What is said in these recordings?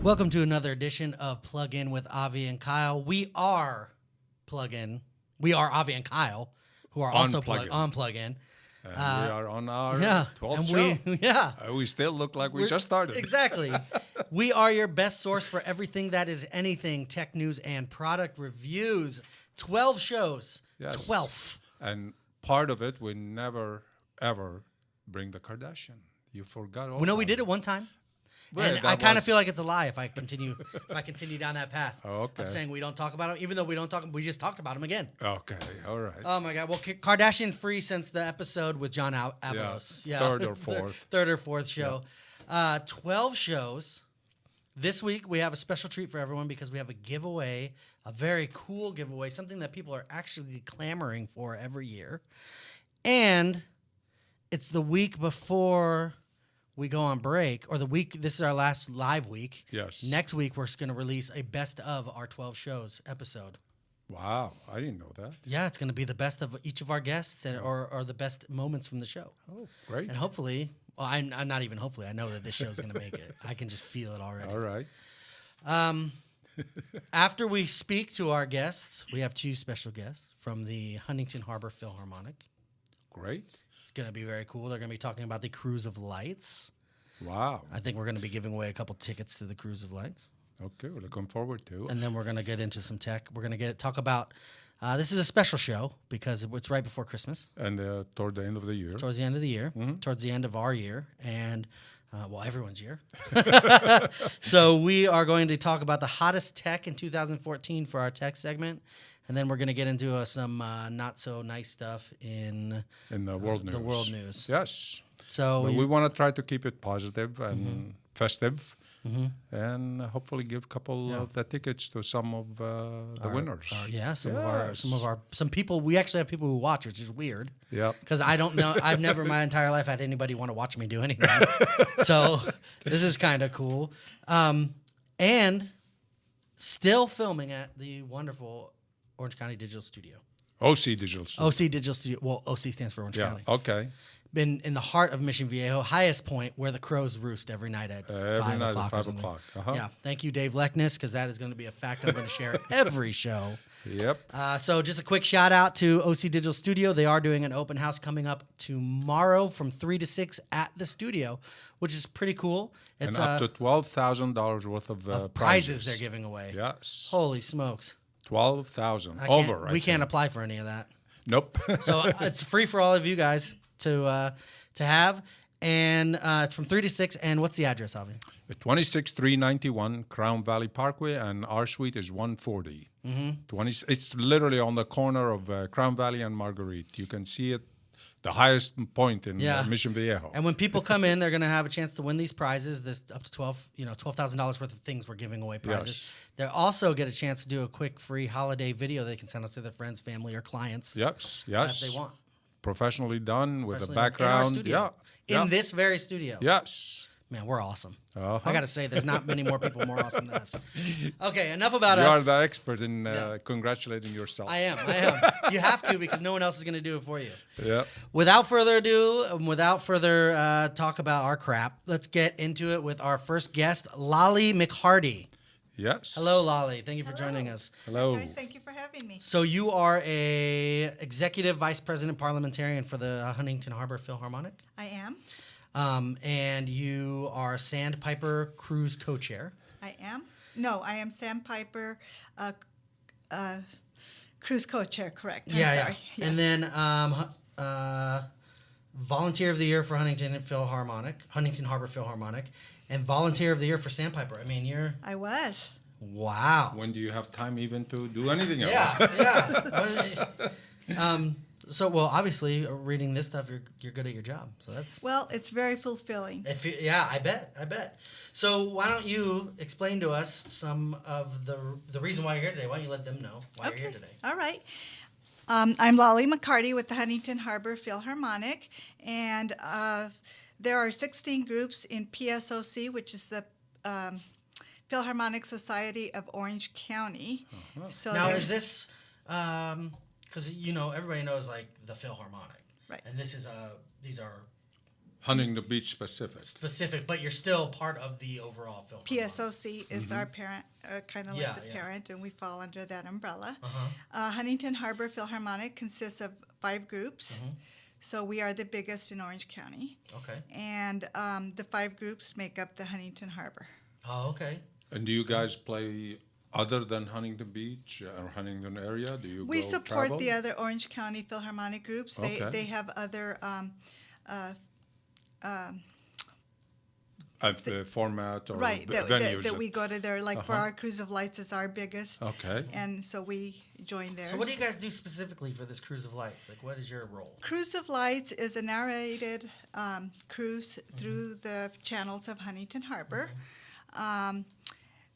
Welcome to another edition of Plug In with Avi and Kyle. We are Plug In. We are Avi and Kyle, who are also on Plug In. And we are on our 12th show. We still look like we just started. Exactly. We are your best source for everything that is anything tech news and product reviews. 12 shows. Yes. 12. And part of it, we never, ever bring the Kardashian. You forgot all We did it one time. Well, and I kind of feel like it's a lie if I continue down that path. Okay. I'm saying we don't talk about them, even though we just talked about them again. Okay, all right. Oh my God! Well, Kardashian free since the episode with John Avalos. Yeah. Third or fourth. Third or fourth show. Yeah. 12 shows. This week we have a special treat for everyone because we have a giveaway, a very cool giveaway, something that people are actually clamoring for every year, and it's the week before we go on break, or the week, this is our last live week. Yes. Next week, we're going to release a best of our 12 shows episode. Wow, I didn't know that. Yeah, it's going to be the best of each of our guests or the best moments from the show. Oh, great. And hopefully, well, I'm not even hopefully, I know that this show's going to make it. I can just feel it already. All right. After we speak to our guests, we have two special guests from the Huntington Harbor Philharmonic. Great. It's going to be very cool. They're going to be talking about the Cruise of Lights. Wow. I think we're going to be giving away a couple tickets to the Cruise of Lights. Okay, we're looking forward to it. And then we're going to get into some tech. We're going to talk about, this is a special show because it's right before Christmas. And toward the end of the year. Towards the end of the year. Mm-hmm. Towards the end of our year. And, everyone's year. So we are going to talk about the hottest tech in 2014 for our tech segment. And then we're going to get into some not so nice stuff in the world news. The world news. Yes. So we want to try to keep it positive and festive, and hopefully give a couple of the tickets to some of the winners. Some people. We actually have people who watch, which is weird. Yeah. Because I don't know. I've never in my entire life had anybody want to watch me do anything. So this is kind of cool. And still filming at the wonderful Orange County Digital Studio. OC Digital Studio. OC Digital Studio. Well, OC stands for Orange County. Okay. Been in the heart of Mission Viejo, highest point where the crows roost every night at 5 o'clock. 5 o'clock. Yeah. Thank you, Dave Leckness, because that is going to be a fact I'm going to share every show. Yep. So just a quick shout out to OC Digital Studio. They are doing an open house coming up tomorrow from 3 to 6 at the studio, which is pretty cool. It's and up to $12,000 worth of prizes they're giving away. Yes. Holy smokes. 12,000 We can't apply for any of that. Nope. So it's free for all of you guys to have, and it's from 3 to 6. And what's the address, Avi? 26391 Crown Valley Parkway, and our suite is 140. It's literally on the corner of Crown Valley and Marguerite. You can see it, the highest point in Mission Viejo. And when people come in, they're going to have a chance to win these prizes. This up to $12,000 worth of things we're giving away prizes. Yes. They also get a chance to do a quick free holiday video they can send out to their friends, family, or clients. Yes. If they want. Professionally done with a background. In this very studio. Yes. Man, we're awesome. Uh-huh. I got to say, there's not many more people more awesome than us. Okay, enough about us. us. You are the expert in congratulating yourself. I am. You have to, because no one else is going to do it for you. Yeah. Without further ado, without further talk about our crap, let's get into it with our first guest, Lolly McHardy. Yes. Hello, Lolly. Thank you for joining us. Hello. Guys, thank you for having me. So you are a executive vice president parliamentarian for the Huntington Harbor Philharmonic. I am. And you are Sandpiper Cruise co-chair. I am. No, I am Sandpiper Cruise co-chair, correct. I'm sorry. Yes. And then volunteer of the year for Huntington Harbor Philharmonic, and volunteer of the year for Sandpiper. I mean, I was. Wow. When do you have time even to do anything else? Yeah. So, well, obviously, reading this stuff, you're good at your job. So that's... Well, it's very fulfilling. I bet. So why don't you explain to us some of the reason why you're here today? Why don't you let them know why you're here today? All right. I'm Lolly McHardy with the Huntington Harbor Philharmonic, and there are 16 groups in PSOC, which is the Philharmonic Society of Orange County. Uh-huh. So now, is this... because everybody knows like the Philharmonic, right? And these are Huntington Beach specific. But you're still part of the overall film. PSOC is our parent, kind of like the parent, and we fall under that umbrella. Huntington Harbor Philharmonic consists of 5 groups. So we are the biggest in Orange County. Okay. And the 5 groups make up the Huntington Harbor. Oh, okay. And do you guys play other than Huntington Beach or Huntington area? Do you We go support travel? the other Orange County Philharmonic groups. They have other at the format or right venues that we go to there. Like for our Cruise of Lights is our biggest. Okay. And so we join there. So what do you guys do specifically for this Cruise of Lights? Like, what is your role? Cruise of Lights is a narrated cruise through the channels of Huntington Harbor.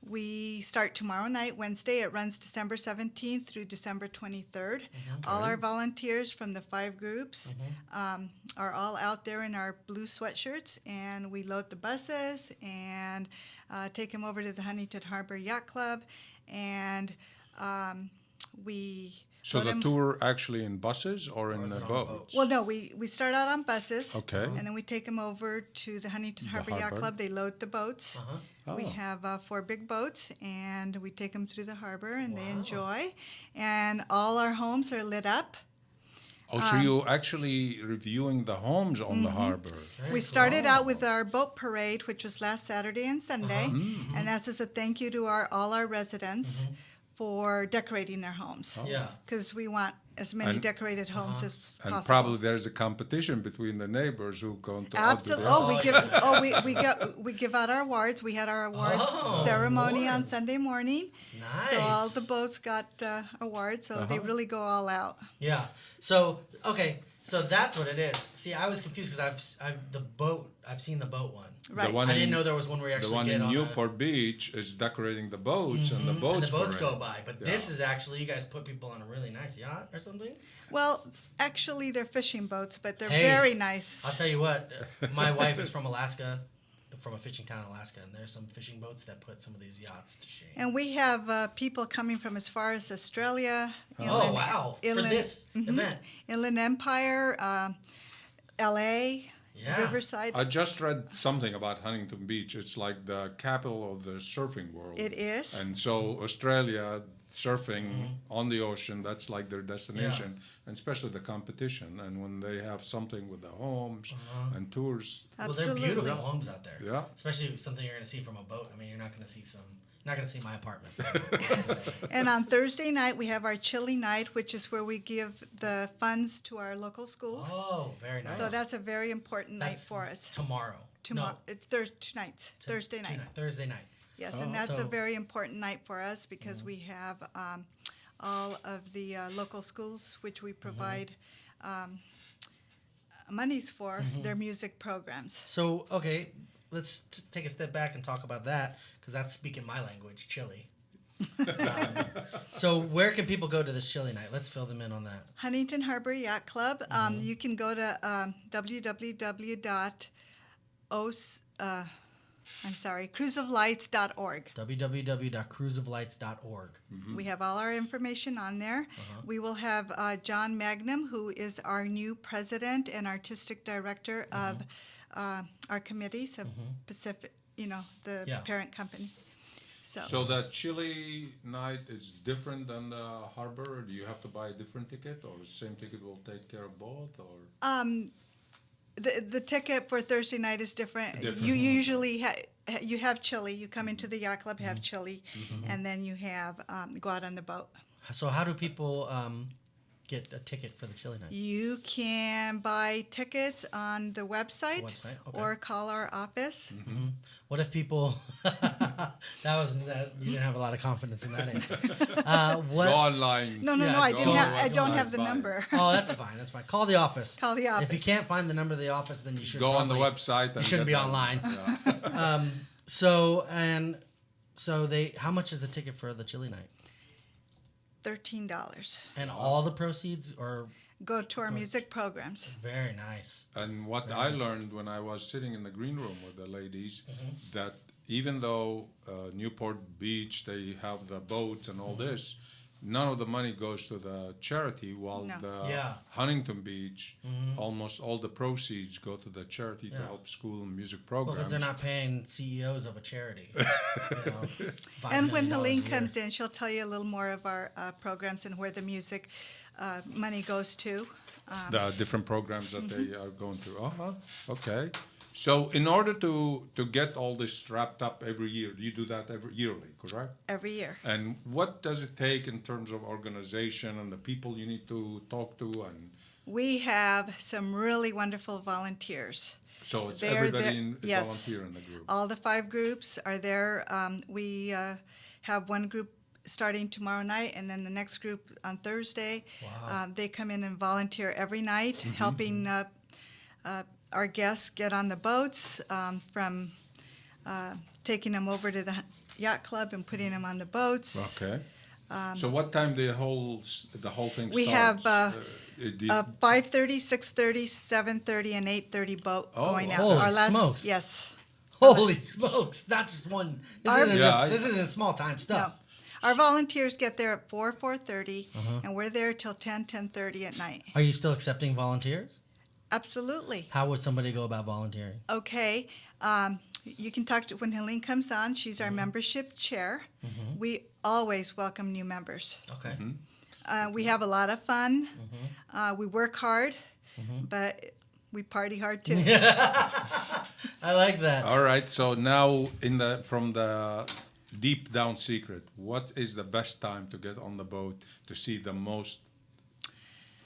We start tomorrow night, Wednesday. It runs December 17th through December 23rd. All our volunteers from the 5 groups are all out there in our blue sweatshirts, and we load the buses and take them over to the Huntington Harbor Yacht Club, and we So load the 'em- tour actually in buses or in is the it on boats? boats? Well, no, we start out on buses. Okay. And then we take them over to the Huntington Harbor Yacht harbor. Club. They load the boats. We Oh. have 4 big boats, and we take them through the harbor, and they enjoy. And all our homes are lit up. Oh, so you actually reviewing the homes on the harbor? We started out with our boat parade, which was last Saturday and Sunday, and that's as a thank you to all our residents for decorating their homes. Yeah. Because we want as many And- decorated homes as And possible. probably there's a competition between the neighbors who go to Absolutely. Oh, we give out our awards. We had our awards ceremony on Sunday morning. Nice. So all the boats got awards. So they really go all out. Yeah. So okay. So that's what it is. See, I was confused because I've seen the boat one. Right. The one I didn't in- know there was one where you The actually one get in on Newport Beach is decorating the boats and the boats and the boats parade. go by. But this is actually, you guys put people on a really nice yacht or something. Well, actually, they're fishing boats, but they're Hey, very nice. I'll tell you what. My wife is from Alaska, from a fishing town in Alaska, and there's some fishing boats that put some of these yachts to shame. And we have people coming from as far as Australia. Oh, wow. For this event. Inland Empire, L.A., Yeah. Riverside. I just read something about Huntington Beach. It's like the capital of the surfing world. It is. And so Australia surfing on the ocean, that's like their destination, and especially the competition. And when they have something with the homes and tours, Well, Absolutely. they're beautiful homes out there. Yeah. Especially something you're going to see from a boat. I mean, you're not going to see my apartment. And on Thursday night, we have our chili night, which is where we give the funds to our local schools. Oh, very nice. So that's a very important night That's for us. Tomorrow. Tomorrow, No, it's two nights. Thursday night. Thursday night. Yes, and that's a So- very important night for us because we have all of the local schools, which we provide monies for their music programs. So, okay, let's take a step back and talk about that because that's speaking my language, chili. So where can people go to this chili night? Let's fill them in on that. Huntington Harbor Yacht Club. You can go to cruiseoflights.org. www.cruiseoflights.org. We have all our information on there. We will have John Magnum, who is our new president and artistic director of our committees of Pacific, the Yeah. parent company. So that chili night is different than the harbor? Or do you have to buy a different ticket, or the same ticket will take care of both? Or The ticket for Thursday night is different. Different. You usually you have chili. You come into the yacht club, have chili, and then you have go out on the boat. So how do people get a ticket for the chili night? You can buy tickets on the website, Okay. or call our office. What if people? You didn't have a lot of confidence in that answer. What? go online. No, Yeah, I go didn't on have. the I don't website, have the buy it. number. Oh, that's fine. That's fine. Call the office. Call the office. If you can't find the number of the office, then you should Go on the probably- website. And You shouldn't get be them. online. Yeah. So how much is a ticket for the chili night? $13. And all the proceeds are Go to our music programs. very nice. And what I learned when I was sitting in the green room with the ladies, that even though Newport Beach, they have the boats and all this, none of the money goes to the charity, while No. the Yeah. Huntington Beach, almost all the proceeds go to the charity to Yeah. help school and music Well, programs. because they're not paying CEOs of a charity. $5 And when million a Helene year. comes in, she'll tell you a little more of our programs and where the music money goes to. The different programs that they are going to. Uh-huh. Okay. So in order to get all this wrapped up every year, you do that yearly, correct? Every year. And what does it take in terms of organization and the people you need to talk to? And We have some really wonderful volunteers. so it's They're everybody there- in yes. volunteer in the group. All the 5 groups are there. We have one group starting tomorrow night, and then the next group on Thursday. Wow. They come in and volunteer every night, helping our guests get on the boats, from taking them over to the yacht club and putting them on the boats. Okay. So what time the whole thing We starts? have, do you- 5:30, 6:30, 7:30, and 8:30 boat Oh, going out. holy Our last, smokes. Yes. Holy smokes! Not just one. This Our- isn't Yeah, just, I- this isn't small time stuff. No. Our volunteers get there at 4:30, Uh-huh. and we're there till 10:30 at night. Are you still accepting volunteers? Absolutely. How would somebody go about volunteering? Okay. You can talk to when Helene comes on. She's our membership chair. We always welcome new members. Okay. We have a lot of fun. We work hard, but we party hard too. I like that. All right. So now from the deep down secret, what is the best time to get on the boat to see the most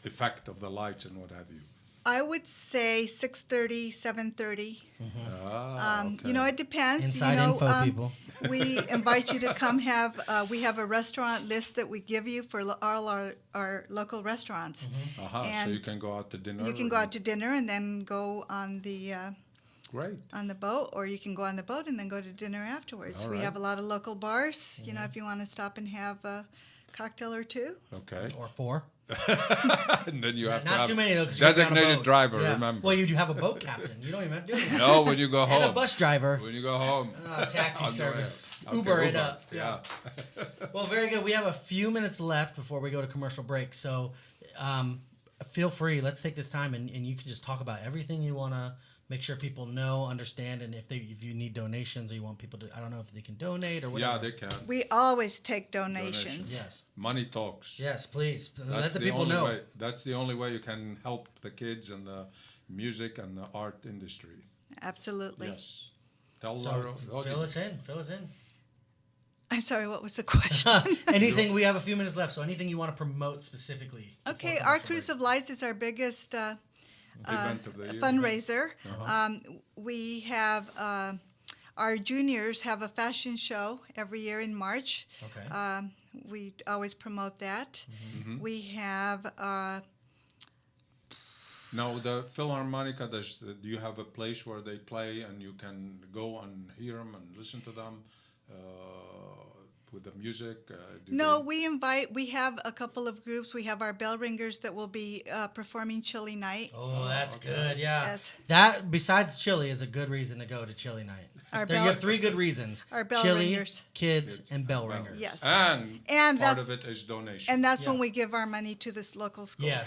effect of the lights and what have you? I would say 6:30, 7:30. Okay. You know, it depends. Inside you know, info, people. We invite you to come have. We have a restaurant list that we give you for all our local restaurants. So and you can go out to dinner. You can go out to dinner and then go on the Great. boat, or you can go on the boat and then go to dinner afterwards. All We right. have a lot of local bars. You know, if you want to stop and have a cocktail or two. Okay. Or 4. And then you have to Not have too many though. 'Cause you gotta be on a designated boat. driver. Yeah. Remember. Well, you do have a boat captain. You don't even have to do anything. No, when you go And home. a bus driver. When you go home. Taxi On the way. service. Okay, Uber it up. Yeah. Well, very good. We have a few minutes left before we go to commercial break. So feel free. Let's take this time and you can just talk about everything you want to make sure people know, understand, and if you need donations or you want people to, I don't know if they can donate or whatever. Yeah, they can. We always take donations. Donations. Yes. Money talks. Yes, please. Let That's the people only know. way. That's the only way you can help the kids and the music and the art industry. Absolutely. Yes. Tell So our fill us audience. in. I'm sorry, what was the question? Anything, we have a few minutes left, so anything you want to promote specifically. before Okay, our commercial Cruise break. of Lights is our biggest Event of the year. fundraiser. We have our juniors have a fashion show every year in March. Okay. We always promote that. We have Now, the Philharmonica, do you have a place where they play and you can go and hear them and listen to them with the music? we have a couple of groups. We have our bell ringers that will be performing Chili Night. Oh, that's okay. good. Yeah. Yes. That, besides chili, is a good reason to go to Chili Night. Our You bell- have 3 good reasons. Our bell chili, ringers. kids, and bell ringers. Yes. And And part that's- of it is donation. And that's when Yeah. we give our money to the local schools. Yeah.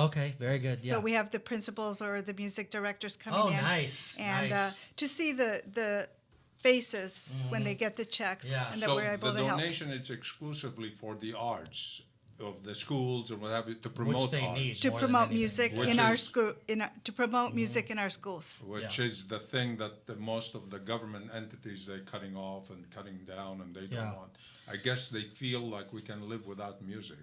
Okay, very good. Yeah. So we have the principals or the music directors coming Oh, in. nice. And nice. to see the faces when they get the checks Yeah. and that So we're able the to help. donation is exclusively for the arts of the schools or what have you to promote they arts, need. To more than promote anything. music Which in our is- school, to promote music in our schools. which Yeah. is the thing that most of the government entities they're cutting off and cutting down, and they Yeah. don't want. I guess they feel like we can live without music.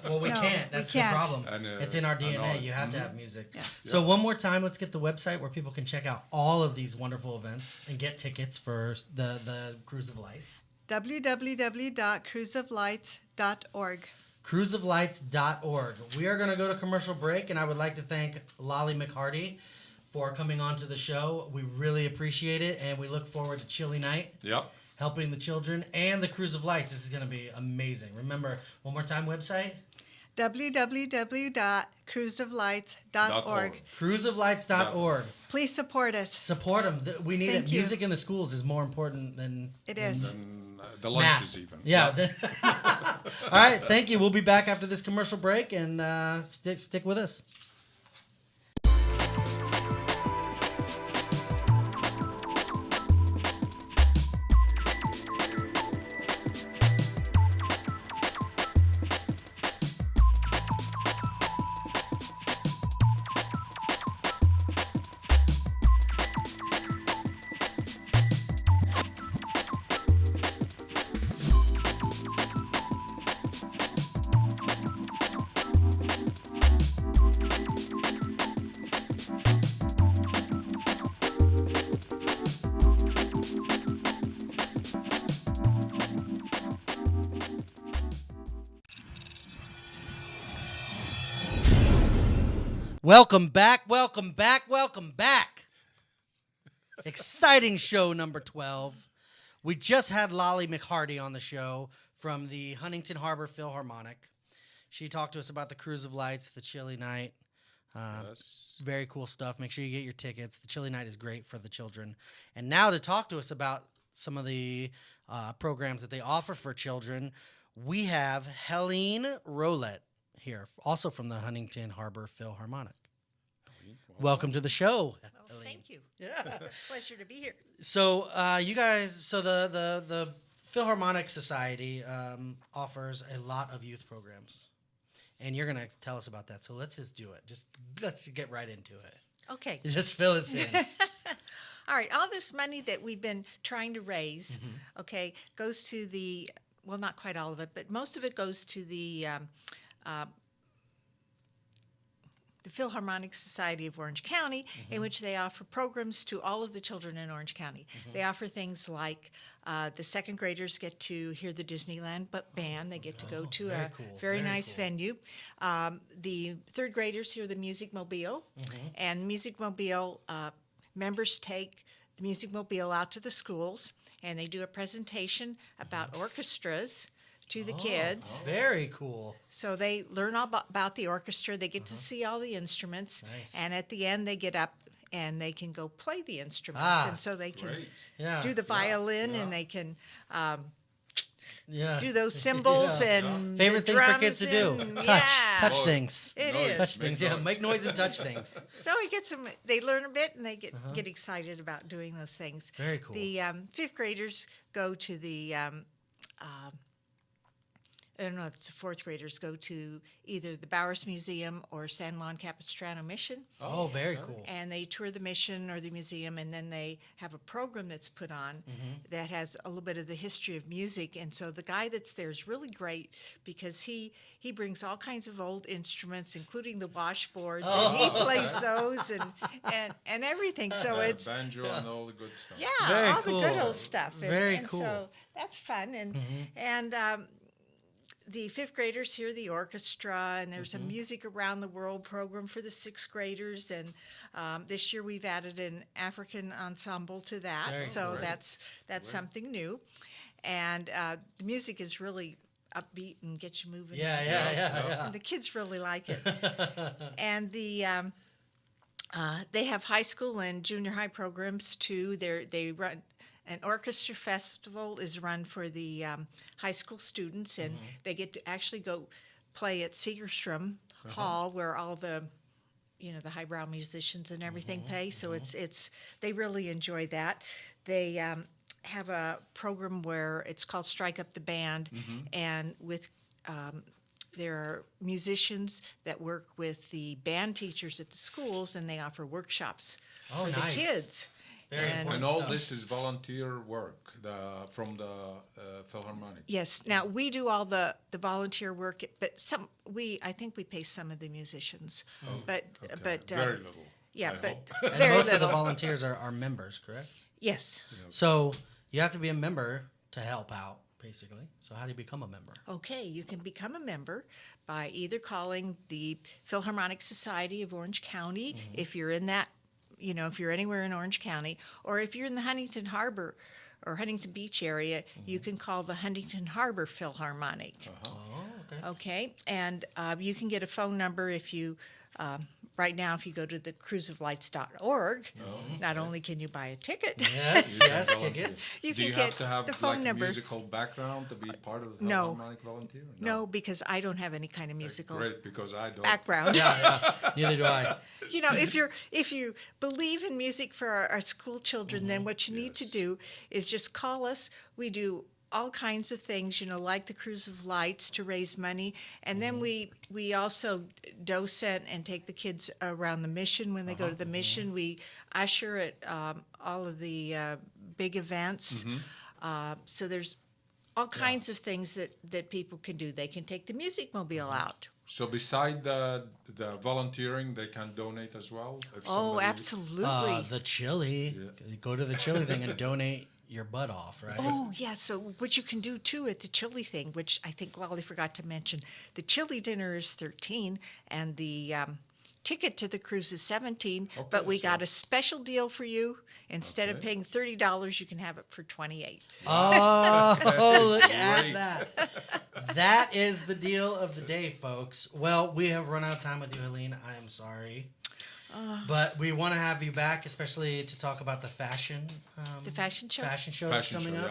Well, we No, can't. we That's can't. the problem. And, it's in our and DNA. art. You have to have music. Yes. So one more time, let's get the website where people can check out all of these wonderful events and get tickets for the Cruise of Lights. www.cruiseoflights.org. cruiseoflights.org. We are going to go to commercial break, and I would like to thank Lolly McCarty for coming on to the show. We really appreciate it, and we look forward to Chili Night, Yep. helping the children, and the Cruise of Lights. This is going to be amazing. Remember, one more time, website? www.cruiseoflights.org. cruiseoflights.org. Please support us. Support them. We need Thank it. you. Music in the schools is more important than It is. And the Math. lunches even. Yeah. All right. Thank you. We'll be back after this commercial break, and stick with us. Welcome back. Exciting show number 12. We just had Lolly McHardy on the show from the Huntington Harbor Philharmonic. She talked to us about the Cruise of Lights, the Chili Night. Yes. Very cool stuff. Make sure you get your tickets. The Chili Night is great for the children. And now to talk to us about some of the programs that they offer for children, we have Helene Rolette here, also from the Huntington Harbor Philharmonic. Welcome to the show. Well, Helene. thank you. Yeah. Pleasure to be here. So you guys, so the Philharmonic Society offers a lot of youth programs, and you're gonna tell us about that. So let's just do it. Let's get right into it. Okay. Just fill us in. All right. All this money that we've been trying to raise, okay, goes to well, not quite all of it, but most of it goes to the Philharmonic Society of Orange County, in which they offer programs to all of the children in Orange County. They offer things like the second graders get to hear the Disneyland band. They get to go to very a cool, very very nice cool. venue. The third graders hear the Music Mobile, and the Music Mobile members take the Music Mobile out to the schools, and they do a presentation about orchestras to the kids. Very cool. So they learn all about the orchestra. They get to see all the instruments. Nice. And at the end, they get up and they can go play the instruments. Ah, and so they can great. Yeah. do the violin and they can Yeah. do those cymbals Yeah. and Favorite the thing for drums kids to do. and- Touch. Yeah. Touch Noise. things. It Noise. is. Touch Make things. Yeah. noise. Make noise and touch things. So it gets them. They learn a bit and they get excited about doing those things. Very cool. The fifth graders go to the. I don't know. It's the fourth graders go to either the Bowers Museum or San Juan Capistrano Mission. Oh, very cool. And they tour the mission or the museum, and then they have a program that's put on that has a little bit of the history of music. And so the guy that's there is really great because he brings all kinds of old instruments, including the washboards, and he plays those and everything. So it's banjo and all the good stuff. yeah, Very all cool. the good old stuff. Very and cool. So that's fun, and the fifth graders hear the orchestra, and there's a Music Around the World program for the sixth graders. And this year we've added an African ensemble to that, Very so cool. that's something new. And the music is really upbeat and gets you moving. Yeah. And the kids really like it. And they have high school and junior high programs too. They run. An orchestra festival is run for the high school students, and they get to actually go play at Segerstrom Hall, where all the highbrow musicians and everything play. So it's they really enjoy that. They have a program where it's called Strike Up the Band, and with there are musicians that work with the band teachers at the schools, and they offer workshops Oh, for nice. the kids. Very And- important And all stuff. this is volunteer work from the Philharmonic. Yes. Now we do all the volunteer work, but I think we pay some of the musicians, but Very little. yeah, I but hope. And very most little. of the volunteers are members, correct? Yes. So you have to be a member to help out, basically. So how do you become a member? Okay, you can become a member by either calling the Philharmonic Society of Orange County if you're in that, if you're anywhere in Orange County, or if you're in the Huntington Harbor or Huntington Beach area, you can call the Huntington Harbor Philharmonic. Oh, okay. Okay, and you can get a phone number if you right now, if you go to the cruiseoflights.org, not only can you buy a ticket, Yes, You yes, can volunteer. tickets. you Do can you get have to have the phone like a number. musical background to be part of the No. Philharmonic volunteer? No, because I don't have any kind of musical Great, because I don't. background. Yeah, neither do I. You know, if you believe in music for our school children, then what you need to Yes. do is just call us. We do all kinds of things, you know, like the Cruise of Lights to raise money, and then we also docent and take the kids around the mission when they go to the mission. We usher at all of the big events. So there's all kinds of things that people can do. They can take the music mobile out. So beside the volunteering, they can donate as well? If Oh, somebody- absolutely. The chili. Yeah. Go to the chili thing and donate your butt off, right? Oh, yeah. So, what you can do too at the chili thing, which I think Lolly forgot to mention, the chili dinner is 13 and the ticket to the cruise is 17. But Okay, we so- got a special deal for you. Instead of Okay. paying $30, you can have it for 28. Oh, look Great. at that. That is the deal of the day, folks. Well, we have run out of time with you, Helene. I am sorry. But we want to have you back, especially to talk about the fashion. The fashion show? Fashion show that's Fashion coming show,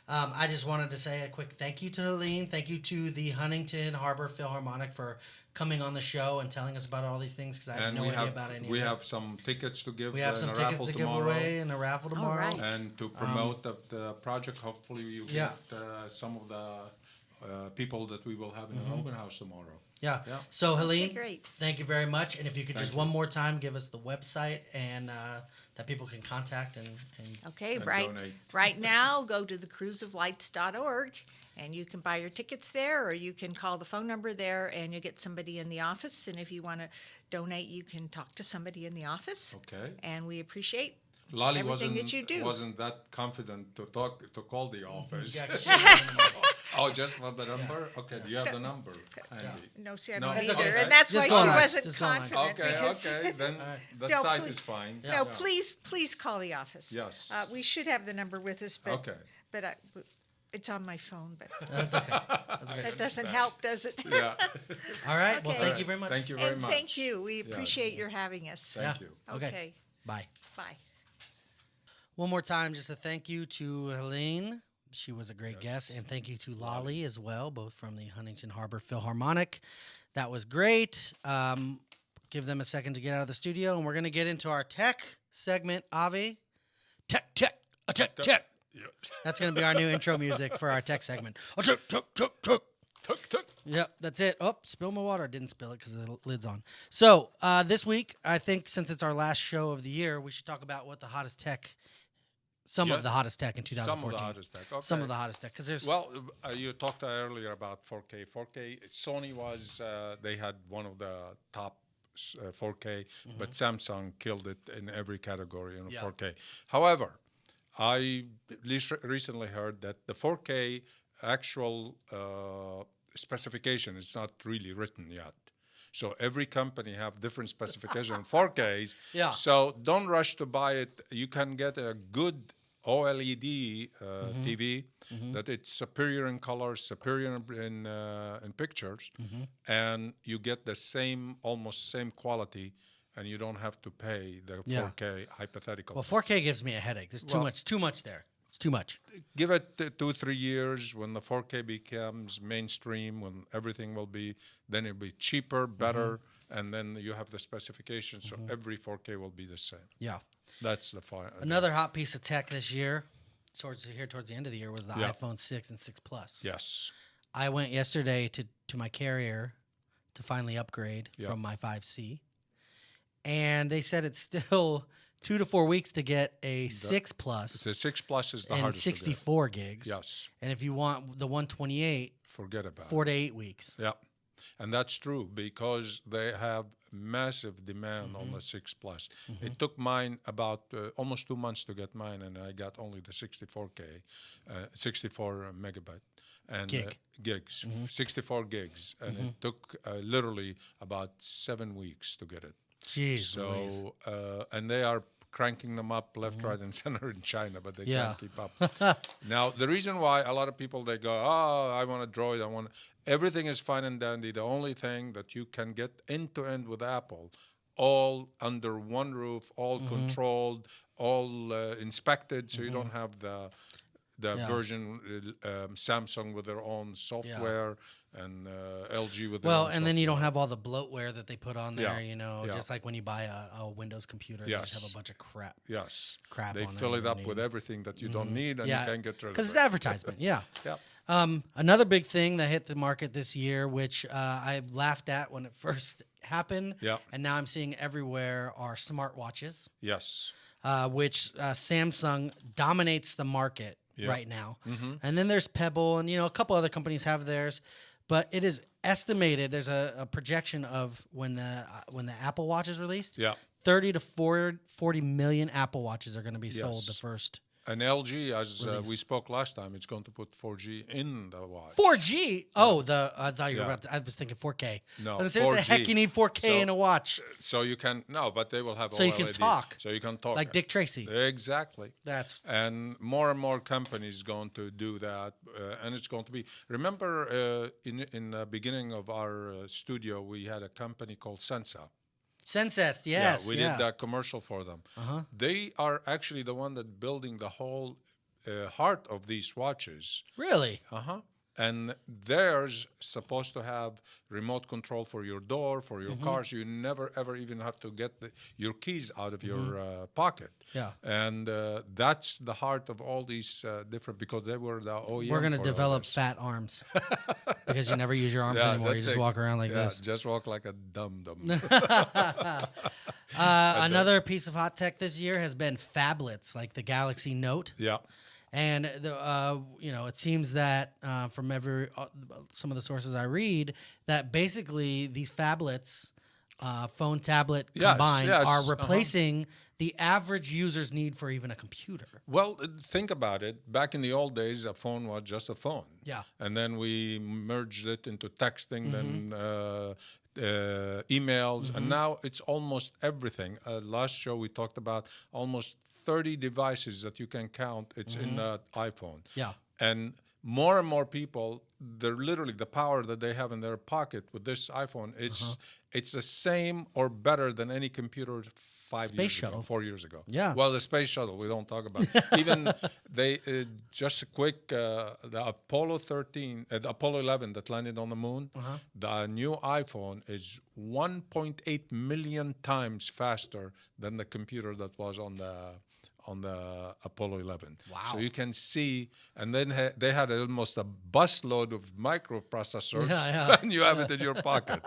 up. I just wanted to say a quick thank you to Helene. Thank you to the Huntington Harbor Philharmonic for coming on the show and telling us about all these things, because I had And no we idea have about any we of it. have some tickets to give We have in some a tickets raffle to give tomorrow. away in a raffle tomorrow. right. And to promote the project, hopefully you Yeah. get some of the people that we will have in Mm-hmm. the open house tomorrow. Yeah. Yeah. So, Helene, great. thank you very much. And if you could Thank just you. one more time give us the website and that people can contact and Okay, And right. donate. Right now, go to thecruiseoflights.org and you can buy your tickets there, or you can call the phone number there and you'll get somebody in the office. And if you want to donate, you can talk to somebody in the office. Okay. And we appreciate Lolly everything that you do. wasn't that confident to call the office. Yeah, 'cause she- Oh, just for the number? Okay, do you have the number handy? No, see, I No, don't that's either. okay. And that's Just why go she online. wasn't Just go online. confident. Okay, because okay, then the No, site please- is fine. No, please call the office. Yes. We should have the number with us, but, Okay. but it's on my phone, but That's okay. That's okay. that doesn't help, does it? Yeah. All right. Well, Okay. thank you very much. Thank you very And much. thank you. We appreciate your having us. Thank you. Okay. Okay. Bye. Bye. One more time, just a thank you to Helene. She was a great guest. And thank you to Lolly as well, both from the Huntington Harbor Philharmonic. That was great. Give them a second to get out of the studio, and we're going to get into our tech segment. Avi, tech. Yeah. That's going to be our new intro music for our tech segment. Tech. Tuk, tuk. Yep, that's it. Oh, spill my water. Didn't spill it because the lid's on. So this week, I think since it's our last show of the year, we should talk about what the hottest tech, some Yeah. of the hottest tech in 2014. Some of the hottest tech. Okay. Some of the hottest tech, because there's Well, you talked earlier about 4K. 4K, Sony was, they had one of the top 4K, but Samsung killed it in every category in Yeah. 4K. However, I recently heard that the 4K actual specification is not really written yet. So every company have different specification on 4Ks. Yeah. So don't rush to buy it. You can get a good OLED TV that it's superior in color, superior in pictures, and you get the same, almost same quality, and you don't have to pay the Yeah. 4K hypothetical. well, 4K gives me a headache. There's too much there. It's too much. Give it 2-3 years when the 4K becomes mainstream, when everything will be, then it'll be cheaper, better, and then you have the specifications, so every 4K will be the same. Yeah. That's the fire. Another hot piece of tech this year, towards the end of the year, was the Yeah. iPhone 6 and 6 Plus. Yes. I went yesterday to my carrier to finally upgrade Yeah. from my 5C, and they said it's still 2 to 4 weeks to get a 6 Plus The 6 Plus is the and hardest to get. 64 gigs. Yes. And if you want the 128, Forget about 4 to 8 weeks. it. Yeah. And that's true because they have massive demand on the 6 Plus. It took mine about almost 2 months to get mine, and I got only the 64K, 64 megabyte. And gigs, 64 gigs. And it took literally about 7 weeks to get it. Jeez Louise. So, and they are cranking them up left, right, and center in China, but they Yeah. can't keep up. Now, the reason why a lot of people, they go, oh, I want a Droid, everything is fine and dandy. The only thing that you can get end-to-end with Apple, all under one roof, all controlled, all inspected, so you don't have the Yeah. version Samsung with their own software and LG with their Well, own and then you don't software. have all the bloatware that they put on there, Yeah. Yeah. just like when you buy a Windows computer, they just have Yes. a bunch of crap. Yes, Crap they on fill you it don't up with need. everything that you don't need, and Yeah, you can't get rid of because it. it's advertisement. Yeah. Yeah. Another big thing that hit the market this year, which I laughed at when it first happened, Yeah. and now I'm seeing everywhere, are smartwatches, Yes. which Samsung dominates the market right now. And then there's Pebble, and a couple other companies have theirs, but it is estimated. There's a projection of when the Apple Watch is released. Yeah. 30 to 40 million Apple Watches are going to be sold the Yes. first. And LG, as we Release. spoke last time, it's going to put 4G in the watch. 4G? Oh, I thought you were Yeah. about to, I was thinking 4K. No, I was gonna say, what the 4G. heck you need 4K in a watch? So you can but they will have So you OLED. can talk. So you can talk Like Dick Tracy. Exactly. That's And more companies going to do that, and it's going to be. Remember, in the beginning of our studio, we had a company called Sensa. Sensest, yes. We did that commercial for them. Uh-huh. They are actually the one that building the whole heart of these watches. Really? And theirs supposed to have remote control for your door, for your car, so you never ever even have to get your keys out of your pocket. Yeah. And that's the heart of all these different, because they were the OEM. We're going to for all develop this. fat arms because you never use your arms anymore. You that's just walk around like this. Just walk like a dum-dum. Another piece of hot tech this year has been phablets, like the Galaxy Note. Yeah. And it seems that from some of the sources I read, that basically these phablets, phone, tablet Yes, combined, yes, are replacing the average user's need for even a computer. Well, think about it. Back in the old days, a phone was just a phone. Yeah. And then we merged it into texting, then emails, and now it's almost everything. Last show we talked about almost 30 devices that you can count. It's in the iPhone. Yeah. And more people, they're literally the power that they have in their pocket with this iPhone. It's the same or better than any computer 5 years shuttle. ago, 4 years ago. Yeah. Well, the space shuttle we don't talk about. Even they just a quick the Apollo 13, the Apollo 11 that landed on the moon. The new iPhone is 1.8 million times faster than the computer that was on the Apollo 11. Wow. So you can see, and then they had almost a busload of microprocessors, and you have it in your pocket.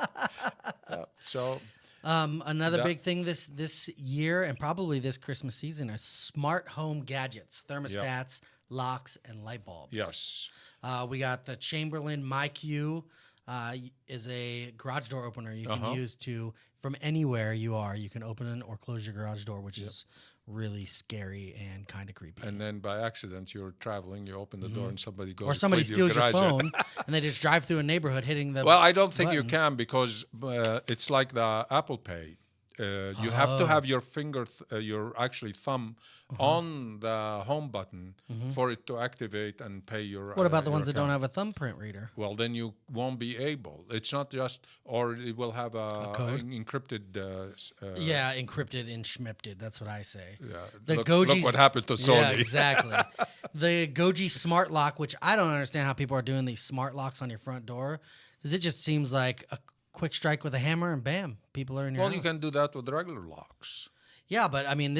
So Another big thing this year and probably this Christmas season are smart home gadgets, thermostats, locks, and light bulbs. yes. We got the Chamberlain MyQ. Is a garage door opener you can use from anywhere you are. You can open or close your garage door, which is really scary and kind of creepy. And then by accident, you're traveling, you open the door, and somebody goes. Or somebody with steals your garage. phone and they just drive through a neighborhood hitting the. Well, I don't think you button. can, because it's like the Apple Pay. You have to have your finger, your actually thumb, on the home button for it to activate and pay your. What about the your ones that don't account. have a thumbprint reader? Well, then you won't be able. It's not just, or it will have a code? encrypted. Yeah, encrypted and schmipted. That's what I say. Yeah. The Look Goji. what happened to Sony. Yeah, exactly. The Goji Smart Lock, which I don't understand how people are doing these smart locks on your front door, because it just seems like a quick strike with a hammer and bam, people are in your Well, house. you can do that with regular locks. Yeah, but I mean,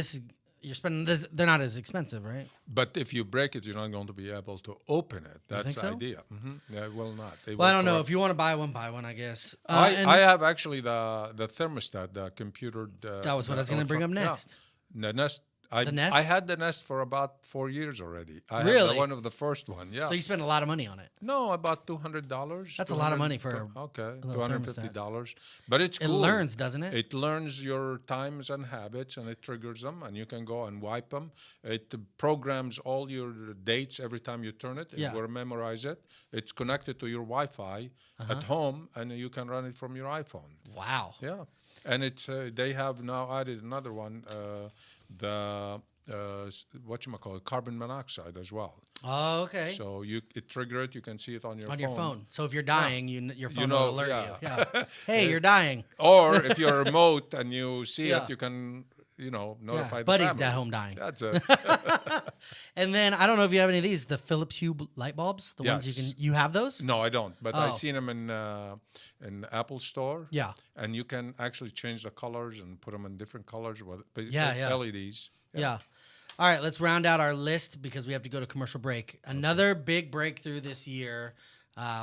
you're spending this. They're not as expensive, right? But if you break it, you're not going to be able to open it. That's think the so? idea. Yeah, it will not. They Well, I will don't know. corrupt. If you want to buy one, I guess. I have actually the thermostat, the computer. That was what I was gonna bring up next. Yeah. The Nest. The Nest? I had the Nest for about 4 years already. I had Really? one of the first one. Yeah. So you spend a lot of money on it. No, about $200. That's a lot of money for okay, little $250. But it's It cool. learns, doesn't it? It learns your times and habits, and it triggers them, and you can go and wipe them. It programs all your dates every time you turn it. It Yeah. will memorize it. It's connected to your Wi-Fi at home, and you can run it from your iPhone. Wow. Yeah. And it's they have now added another one, the whatchamacallit, carbon monoxide as well. Oh, okay. So it trigger it. You can see it on your On phone. your phone. So if you're dying, your phone know, will alert yeah. you. Yeah. Hey, you're dying. Or if you're remote and you see Yeah. it, you can notify the Buddy's family. at home dying. That's it. And then I don't know if you have any of these, the Philips Hue light bulbs, the ones Yes. you have those? No, I don't. But Oh. I've seen them in Apple Store. Yeah. And you can actually change the colors and put them in different colors. But Yeah. LEDs. Yeah. All right, let's round out our list because we have to go to commercial break. Another big breakthrough this year,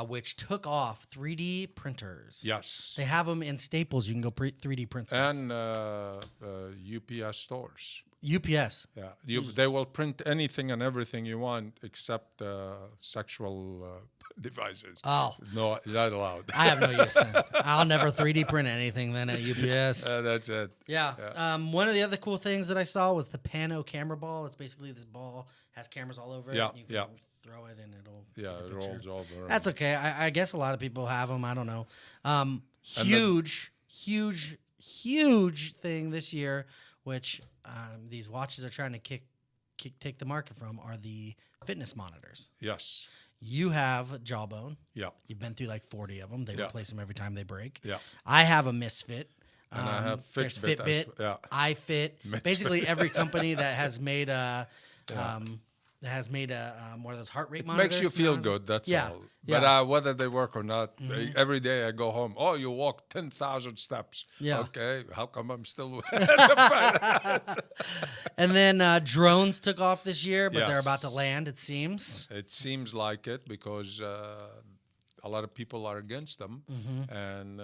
which took off 3D printers. Yes. They have them in Staples. You can go 3D print stuff. And UPS stores. UPS. Yeah, they will print anything and everything you want except sexual devices. Oh. No, not allowed. I have no use then. I'll never 3D print anything then at UPS. That's it. Yeah. One of the other cool things that I saw was the Pano camera ball. It's basically this ball, has cameras all over it. Yeah, And you can yeah. throw it and it'll Yeah, take it a picture. rolls over. That's okay. I guess a lot of people have them. I don't know. Huge thing this year, which these watches are trying to take the market from, are the fitness monitors. Yes. You have Jawbone. Yeah. You've been through like 40 of them. They Yeah. replace them every time they break. Yeah. I have a Misfit. And I have There's Fitbit as- Fitbit, yeah. iFit. Misfit. Basically, every company that has made a one of those heart rate monitors. Makes you feel now. good, that's Yeah, all. yeah. But whether they work or not, every day I go home, oh, you walk 10,000 steps. Yeah. Okay, how come I'm still... And then drones took off this year, but they're Yes. about to land, it seems. It seems like it because a lot of people are against them. And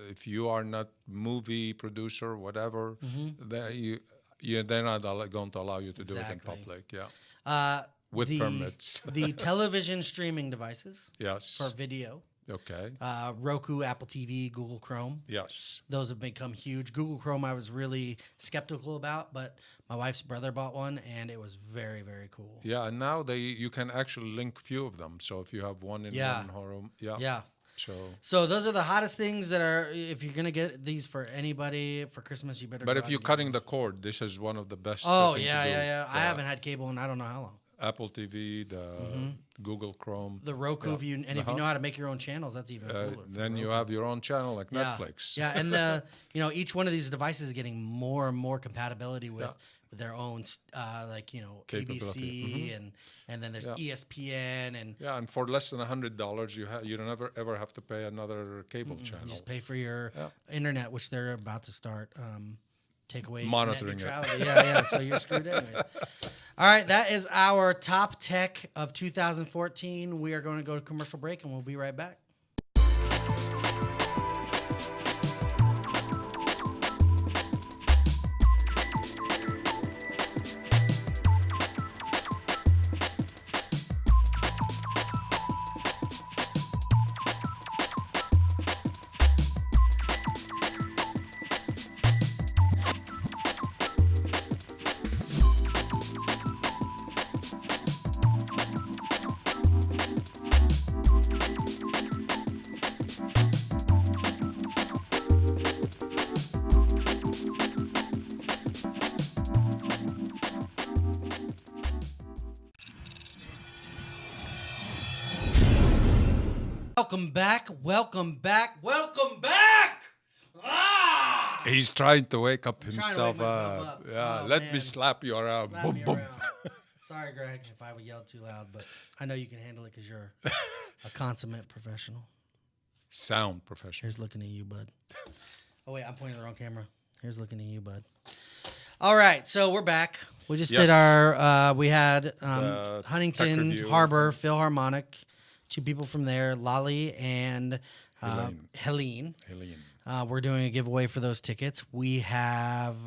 if you are not movie producer, whatever, they're not going to allow you to do it in Exactly. public. Yeah. With permits. The television streaming devices Yes. for video, Okay. Roku, Apple TV, Google Chrome. Yes. Those have become huge. Google Chrome I was really skeptical about, but my wife's brother bought one, and it was very, very cool. Yeah, and now you can actually link few of them. So if you have one in one home, Yeah. So those are the hottest things that are, if you're going to get these for anybody for Christmas, you better but go if out you're and get cutting one. the cord, this is one of the best. Oh, thing to yeah, do. yeah. I haven't had cable in I don't know how long. Apple TV, the Google Chrome. The Roku, if you know how to make your own channels, that's even cooler. for Then you Roku. have your own channel like Yeah. Netflix. Yeah, and each one of these devices is getting more and more compatibility with their own, Capability. ABC and then there's ESPN and Yeah, and for less than $100, you don't ever have to pay another cable channel. you just pay for your internet, which they're about to start take away Monitoring net it. neutrality. Yeah. So you're screwed anyways. All right, that is our top tech of 2014. We are going to go to commercial break, and we'll be right back. Welcome back. Ah! He's trying to wake up trying to himself wake myself up. up. Yeah, Oh, let me man. slap you around. Slap Boom, me boom. around. Sorry, Greg, if I yelled too loud, but I know you can handle it because you're a consummate professional. Sound professional. Here's looking at you, bud. Oh, wait, I'm pointing the wrong camera. Here's looking at you, bud. All right, so we're back. We just did Yes. we had The tech Huntington review. Harbor Philharmonic, two people from there, Lolly and Helene. We're doing a giveaway for those tickets. We have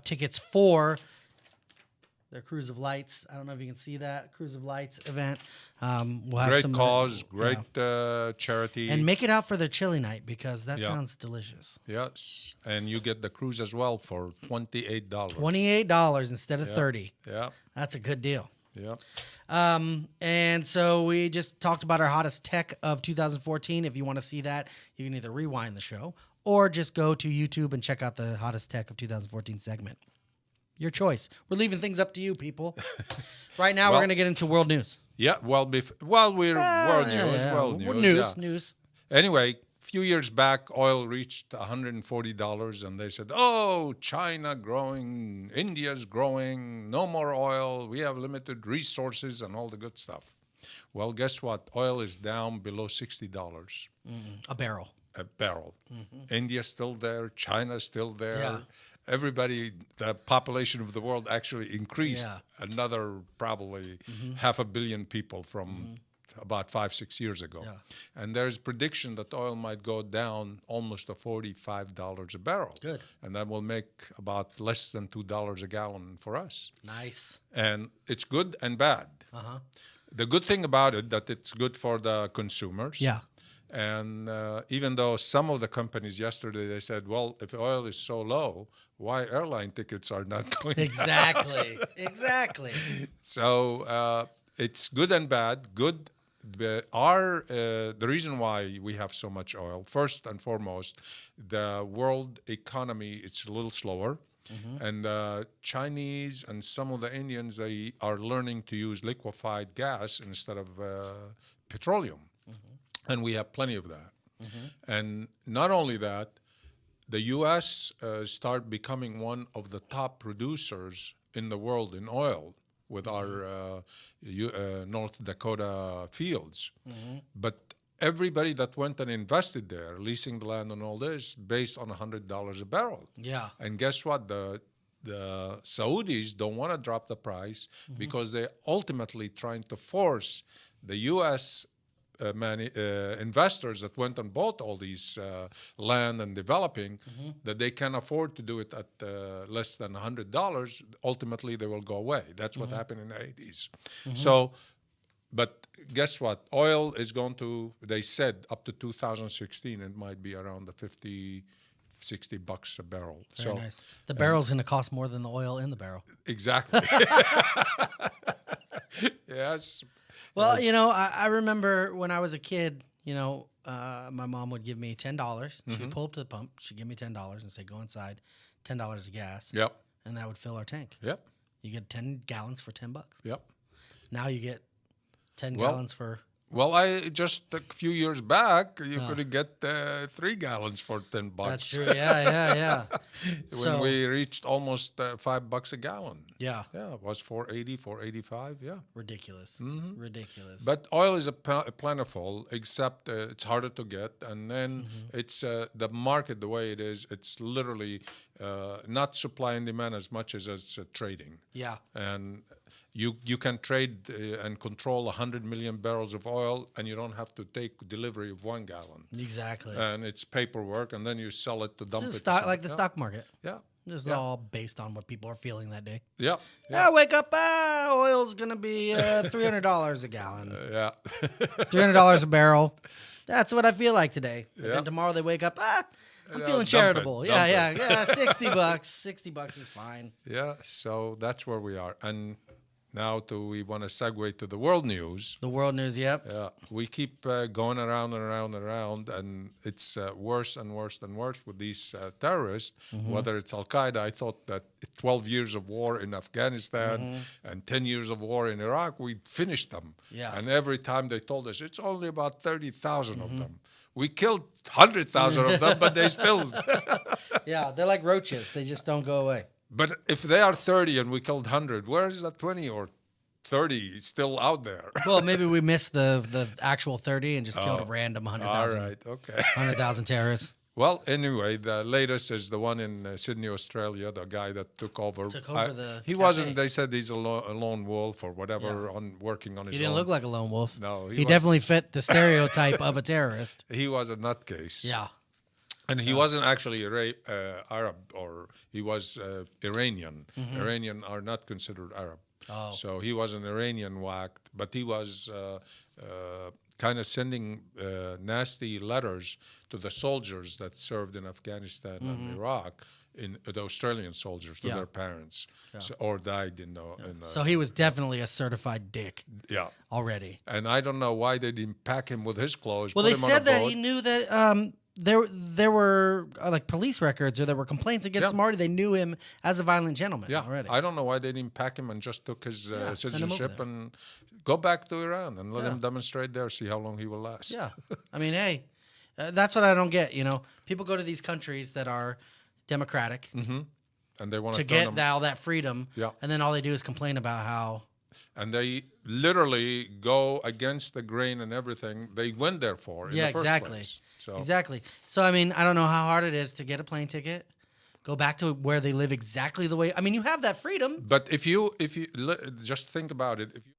tickets for their Cruise of Lights. I don't know if you can see that Cruise of Lights event. We'll have Great some cause, yeah. great charity. And make it out for their chili night because that Yeah. sounds delicious. Yes, and you get the cruise as well for $28. $28 instead of $30. Yeah, That's a good deal. yeah. And so we just talked about our hottest tech of 2014. If you want to see that, you can either rewind the show or just go to YouTube and check out the hottest tech of 2014 segment. Your choice. We're leaving things up to you, people. Right now, we're Well- going to get into world news. Yeah, well, we're world news, world news. News. Anyway, a few years back, oil reached $140, and they said, "Oh, China growing, India's growing, no more oil. We have limited resources and all the good stuff." Well, guess what? Oil is down below $60 A barrel. a barrel. India's still there. China's still there. Yeah. Everybody, the population of the world actually increased Yeah. another probably 500 million people from about 5-6 years ago. Yeah. And there's prediction that oil might go down almost to $45 a barrel. Good. And that will make about less than $2 a gallon for us. Nice. And it's good and bad. The good thing about it that it's good for the consumers. Yeah. And even though some of the companies yesterday, they said, well, if oil is so low, why airline tickets are not going down? Exactly. So it's good and bad. Good. The reason why we have so much oil, first and foremost, the world economy, it's a little slower. And the Chinese and some of the Indians, they are learning to use liquefied gas instead of petroleum. And we have plenty of that. And not only that, the U.S. Start becoming one of the top producers in the world in oil with our North Dakota fields. But everybody that went and invested there, leasing the land and all this, based on $100 a barrel. Yeah. And guess what? The Saudis don't want to drop the price because they're ultimately trying to force the U.S. Investors that went and bought all these land and developing, that they can afford to do it at less than $100, ultimately they will go away. That's what happened in the 80s. So, but guess what? Oil is going to, they said up to 2016, it might be around the $50-$60 a barrel. Very nice. The barrel's going to cost more than the oil in the barrel. Exactly. Yes. Well, I remember when I was a kid, my mom would give me $10. She'd pull up to the pump. She'd give me $10 and say, go inside, $10 of gas. Yep. And that would fill our tank. Yep. You get 10 gallons for $10. Yep. Now you get 10 Well, gallons for... Well, I just a few years back, you could get 3 gallons for $10. That's true. Yeah. When we reached almost $5 a gallon. Yeah. Yeah, it was $4.80, $4.85. Yeah. Ridiculous. Ridiculous. But oil is plentiful, except it's harder to get, and then it's the market the way it is. It's literally not supply and demand as much as it's trading. Yeah. And you can trade and control 100 million barrels of oil, and you don't have to take delivery of 1 gallon. Exactly. And it's paperwork, and then you sell it to dump This is it. to like the some- stock market. Yeah. This is all based on what people are feeling that day. Yeah. Yeah, wake up, oil's going to be $300 a gallon. Yeah. $300 a barrel. That's what I feel like today. And Yeah. then tomorrow they wake up, I'm Yeah, feeling dump charitable. it, Yeah, dump $60. $60 is fine. Yeah. So that's where we are. And now we want to segue to the world news. The world news, yep. Yeah, we keep going around and around and around, and it's worse and worse and worse with these terrorists, whether it's Al-Qaeda. I thought that 12 years of war in Afghanistan and 10 years of war in Iraq, we'd finished them. Yeah. And every time they told us, it's only about 30,000 of them. We killed 100,000 of them, but they still... Yeah, they're like roaches. They just don't go away. But if they are 30 and we killed 100, where is that 20 or 30 still out there? Well, maybe we missed the actual 30 and just killed a random 100,000. All right, okay. 100,000 terrorists. Well, anyway, the latest is the one in Sydney, Australia, the guy that took over. The He cafe. wasn't, they said he's a lone wolf or whatever, working on his He didn't own. look like a lone wolf. No, he was- definitely fit the stereotype of a terrorist. He was a nutcase. Yeah. And he wasn't actually Arab, or he was Iranian. Iranian are not considered Arab. Oh. So he was an Iranian whacked, but he was kind of sending nasty letters to the soldiers that served in Afghanistan and Iraq, the Australian soldiers, to Yeah. their parents, or died in the... So he was definitely a certified dick yeah. already. And I don't know why they didn't pack him with his clothes. Well, put they him on a said that boat. he knew that there were like police records or there were complaints against Yeah. Marty. They knew him as a violent gentleman Yeah, already. I don't know why they didn't pack him and just took his send him over citizenship there. and go back to Iran and let Yeah. him demonstrate there, see how long he will last. Yeah, I mean, hey, that's what I don't get. You know, people go to these countries that are democratic And they want to to turn get him, all that freedom, Yeah. and then all they do is complain about how. and they literally go against the grain and everything they went there for. In Yeah, the first exactly. place. So, Exactly. So I mean, I don't know how hard it is to get a plane ticket, go back to where they live exactly the way. I mean, you have that freedom. But if you just think about it, if you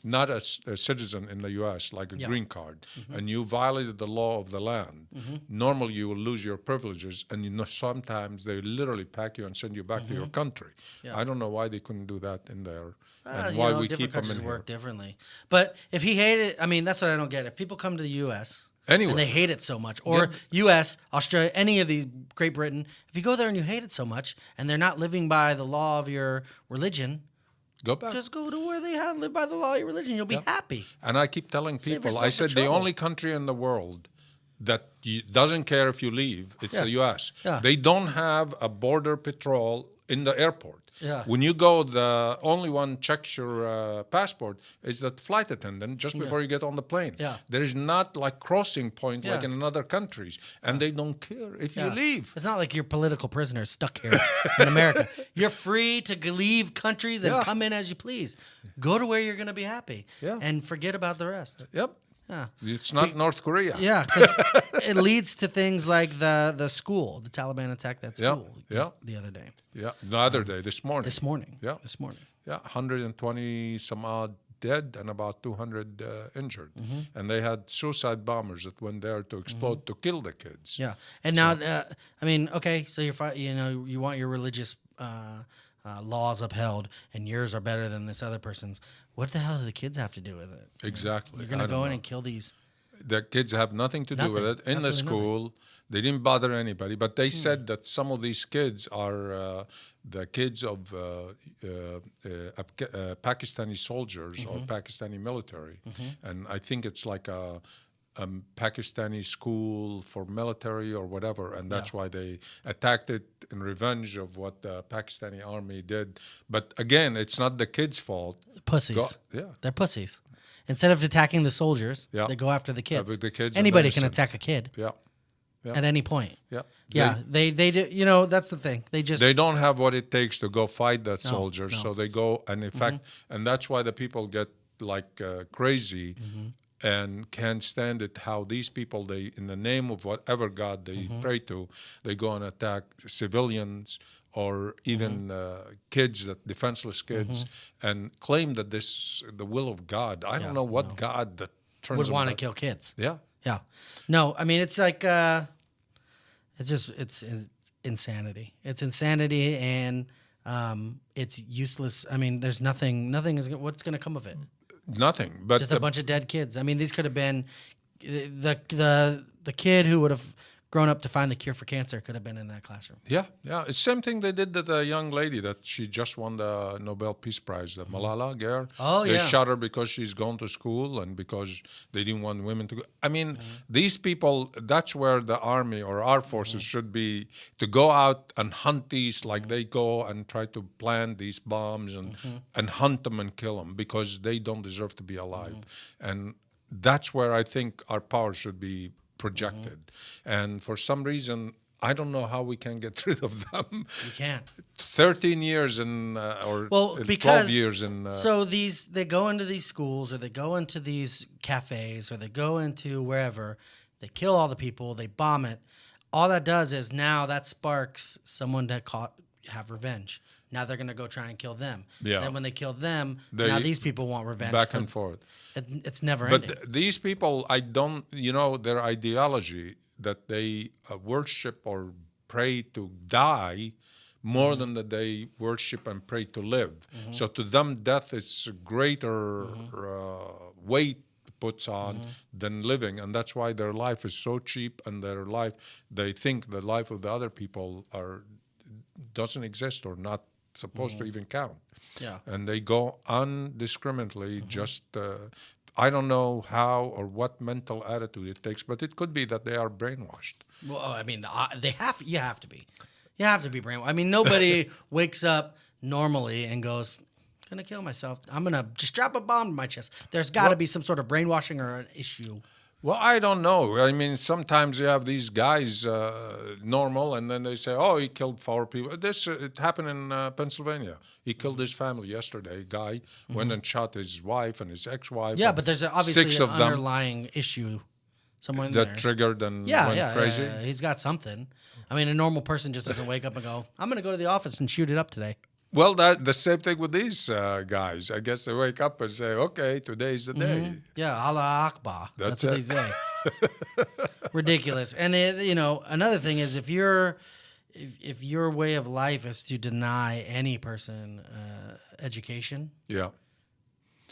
not a citizen in the U.S. like a Yeah. green card, and you violated the law of the land, normally you will lose your privileges, and sometimes they literally pack you and send you back to your country. Yeah. I don't know why they couldn't do that in there, and You why know, we different keep them countries in work here. differently. But if he hated, I mean, that's what I don't get. If people come to the U.S. Anyway. and they hate it so much, or U.S., Australia, any of these, Great Britain, if you go there and you hate it so much, and they're not living by the law of your religion, Go back. just go to where they live by the law of your religion. You'll be happy. And I keep telling Save people, yourself I the said the trouble. only country in the world that doesn't care if you leave, it's Yeah. the U.S. Yeah. They don't have a border patrol in the airport. Yeah. When you go, the only one checks your passport is the flight attendant just before you get on the plane. Yeah. There is not like crossing point like Yeah. in other countries, and they don't care if you Yeah. leave. It's not like you're political prisoners stuck here in America. You're free to leave countries and Yeah. come in as you please. Go to where you're going to be happy. Yeah. And forget about the rest. Yep. Yeah. It's not North Korea. Yeah, because it leads to things like the school. The Taliban attacked that Yeah, school yeah. the other day. Yeah. The other day, this morning. This morning. Yeah. This morning. Yeah, 120 some odd dead and about 200 injured. Mm-hmm. And they had suicide bombers that went there to explode to kill the kids. Yeah. And now, I mean, okay, so you want your religious laws upheld, and yours are better than this other person's. What the hell do the kids have to do with it? Exactly. You're going to I don't go in know. and kill these. The kids have nothing to do with it. Nothing. In the Absolutely school, they didn't bother anybody. But they said that some of these kids are the kids of Pakistani soldiers or Pakistani military. And I think it's like a Pakistani school for military or whatever, and that's why they attacked it in revenge of what the Pakistani army did. But again, it's not the kids' fault. Pussies. Yeah. They're pussies. Instead of attacking the soldiers, Yeah. they go after the kids. with the kids and Anybody the can innocent. attack a kid Yeah. Yeah. at any point. Yeah. Yeah, they do. You know, that's the thing. They just They don't have what it takes to go fight the soldiers, no. so they go, and in fact, and that's why the people get like crazy and can't stand it. How these people, they, in the name of whatever God they pray to, they go and attack civilians or even kids, that defenseless kids, and claim that this the will of God. I don't know what God that turns would them want to back. kill kids. Yeah. Yeah. No, I mean it's like it's insanity. It's insanity, and it's useless. I mean, there's nothing is what's going to come of it. Nothing. But Just a bunch of dead kids. I mean, these could have been the kid who would have grown up to find the cure for cancer could have been in that classroom. Yeah, yeah. It's same thing they did to the young lady that she just won the Nobel Peace Prize, the Malala Gair. Oh, they yeah. shot her because she's gone to school and because they didn't want women to go. I mean, these people, that's where the army or our forces should be, to go out and hunt these, like they go and try to plant these bombs and hunt them and kill them because they don't deserve to be alive. And that's where I think our power should be projected. And for some reason, I don't know how we can get rid of them. You can't. 13 years in, or Well, 12 because years in. so they go into these schools or they go into these cafes or they go into wherever, they kill all the people, they bomb it. All that does is now that sparks someone to have revenge. Now they're going to go try and kill them. Yeah. Then when they kill them, They- now these people want revenge. back and forth. It's never But ending. these people, I don't, their ideology that they worship or pray to die more than that they worship and pray to live. So to them, death is a greater weight puts on than living. And that's why their life is so cheap, and their life, they think the life of the other people doesn't exist or not supposed to even count. Yeah. And they go undiscriminately just I don't know how or what mental attitude it takes, but it could be that they are brainwashed. Well, I mean, you have to be. You have to be brainwashed. I mean, nobody wakes up normally and goes, gonna kill myself. I'm gonna just drop a bomb in my chest. There's got to be some sort of brainwashing or an issue. Well, I don't know. I mean, sometimes you have these guys normal, and then they say, "Oh, he killed 4 people." It happened in Pennsylvania. He killed his family yesterday. Guy went and shot his wife and his ex-wife. Yeah, and but there's obviously 6 an of them underlying issue somewhere in that there. triggered and Yeah, went crazy. yeah, he's got something. I mean, a normal person just doesn't wake up and go, "I'm gonna go to the office and shoot it up today." Well, the same thing with these guys. I guess they wake up and say, "Okay, today's the day." Yeah, Allah Akbar. That's what it. they say. Ridiculous. And another thing is if your way of life is to deny any person education, Yeah.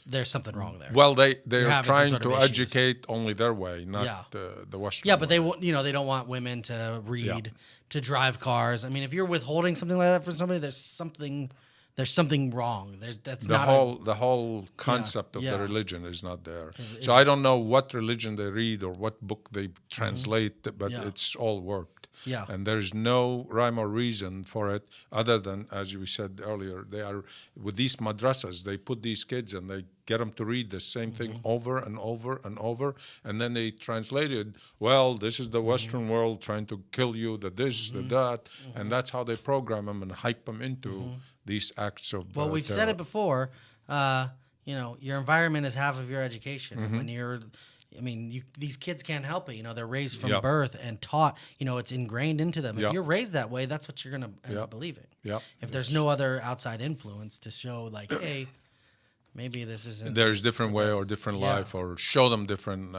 there's something wrong there. Well, they're having some trying sort of to issues. educate only their way, not Yeah. the Western. Yeah, but way. they don't want women to read, to drive cars. I mean, if you're withholding something like that from somebody, there's something wrong. That's the not whole concept of yeah. the religion is not there. Is- So I don't know what religion they read or what book they translate, but Yeah. it's all worked. Yeah. And there's no rhyme or reason for it other than, as we said earlier, they are with these madrasas. They put these kids and they get them to read the same thing over and over and over, and then they translated. Well, this is the Western world trying to kill you. The this, the that, and that's how they program them and hype them into these acts of. Well, we've said terror. it before. Your environment is half of your education. Mm-hmm. These kids can't help it. They're raised from Yep. birth and taught. It's ingrained into them. If Yep. you're raised that way, that's what you're gonna end up Yep. believing. Yep. If there's no other outside influence to show, like, hey, maybe this isn't. There's different way or best. different Yeah. life, or show them different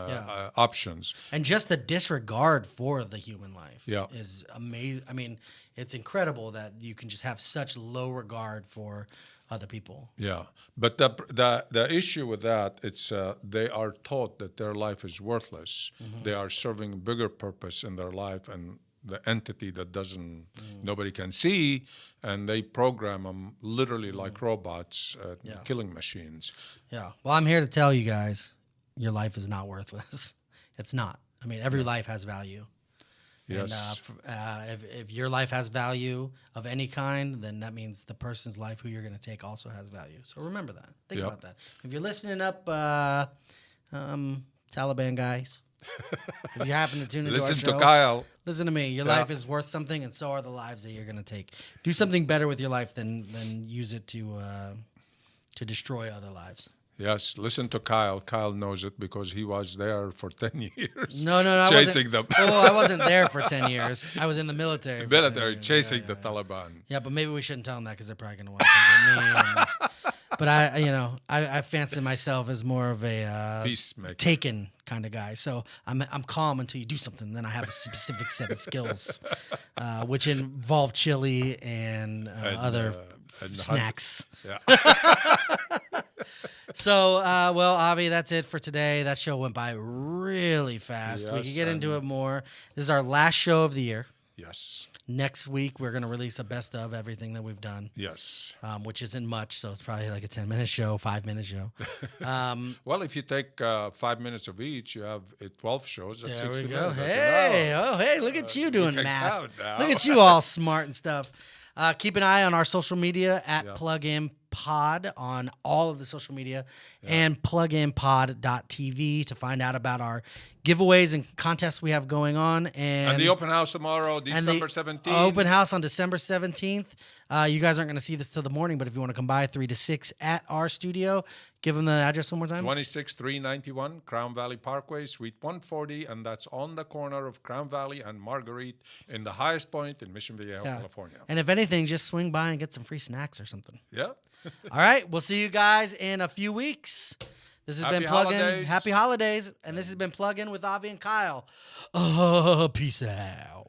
options. And just the disregard for the human life Yeah. is amazing. I mean, it's incredible that you can just have such low regard for other people. Yeah, but the issue with that, it's they are taught that their life is worthless. They are serving a bigger purpose in their life, and the entity that doesn't nobody can see, and they program them literally like robots, killing machines. Yeah. Well, I'm here to tell you guys, your life is not worthless. It's not. I mean, every life has value. Yes. And if your life has value of any kind, then that means the person's life who you're going to take also has value. So remember that. Think Yep. about that. If you're listening up, Taliban guys, if you happen to tune into Listen our to show, Kyle. listen to me. Your Yeah. life is worth something, and so are the lives that you're going to take. Do something better with your life than use it to destroy other lives. Yes, listen to Kyle. Kyle knows it because he was there for 10 years. No, I chasing wasn't, them. Oh, I wasn't there for 10 years. I was in the military. for 10 Military years. chasing Yeah, the Taliban. Yeah, but maybe we shouldn't tell them that because they're probably going to want to get me. But I fancy myself as more of a Peacemaker. taken kind of guy. So I'm calm until you do something. Then I have a specific set of skills, which involve chili and other and snacks. Yeah. So, Avi, that's it for today. That show went by really fast. We Yes, can get into and- it more. This is our last show of the year. Yes. Next week, we're going to release a best of everything that we've done, Yes. which isn't much. So it's probably like a 10-minute show, 5-minute show. Well, if you take 5 minutes of each, you have 12 shows. That's There 60 we go. minutes. That's Hey, an hour. hey, look at you doing can math. count now. Look at you all smart and stuff. Keep an eye on our social media at Yeah. Plug-in Pod on all of the social media and pluginpod.tv to find out about our giveaways and contests we have going on. And the open house tomorrow, and the December 17th. Open house on December 17th. You guys aren't going to see this till the morning, but if you want to come by 3 to 6 at our studio, give them the address one more time. 26391 Crown Valley Parkway, Suite 140, and that's on the corner of Crown Valley and Marguerite in the highest point in Mission Viejo, Yeah. California. And if anything, just swing by and get some free snacks or something. Yeah. All right, we'll see you guys in a few weeks. This has been Happy Plug In. holidays. Happy holidays. And this has been Plug In with Avi and Kyle. Peace out.